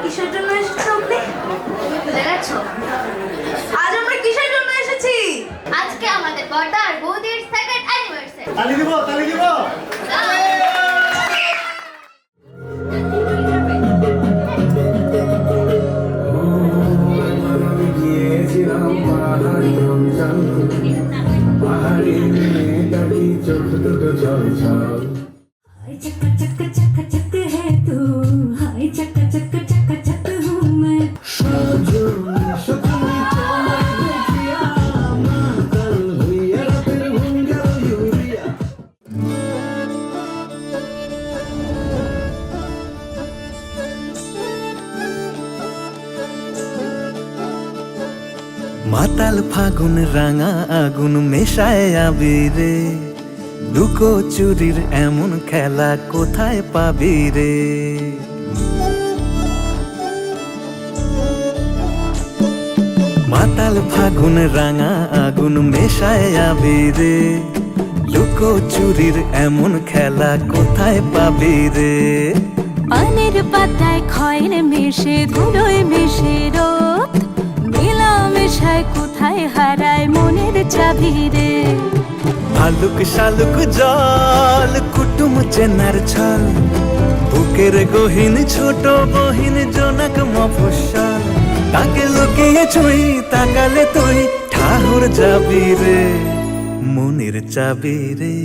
কিসের জন্য এসেছো আপনি? ভুলে গেছো? আজ আমরা কিসের জন্য এসেছি? আজকে আমাদের বড়দা আর বৌদির সেকেন্ড অ্যানিভার্সারি। তালি দিব, তালি দিব। গিয়েছিলাম পাহাড়ি অঞ্চল, পাহাড়ি মেয়ে দাঁড়ি চোখ দুটো ছল ছল। हाय चक्का चक्का चक्का चक है तू, हाय चक्का चक्का चक्का चक हूँ मैं। সজনী সজনী তোমায় দেখিয়া মাতাল হইয়া রাতের ঘুম গেল ইউরিয়া। মাতাল ফাগুন রাঙা আগুন মেশায় আবিরে, লুকো চুরির এমন খেলা কোথায় পাবি রে। মাতাল ফাগুন রাঙা আগুন মেশায় আবিরে, লুকো চুরির এমন খেলা কোথায় পাবি রে। পানের পাতায় খয়ের মিশে ধুলোয় মিশে রোদ, মেলা মেশায় কোথায় হারায় মনের চাবি রে। ভালুক শালুক জল কুটুম চেনার ছল, বুকের গহীন ছোট বহিন জনক মফস্বল। তাকে লুকিয়ে ছুঁই তাকালে তুই ঠাহুর যাবি রে, মনের চাবি রে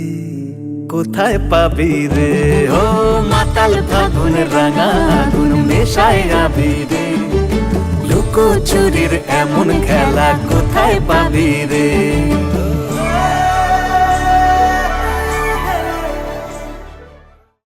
কোথায় পাবি রে। ও মাতাল ফাগুন রাঙা আগুন মেশায় আবিরে, লুকো চুরির এমন খেলা কোথায় পাবি রে।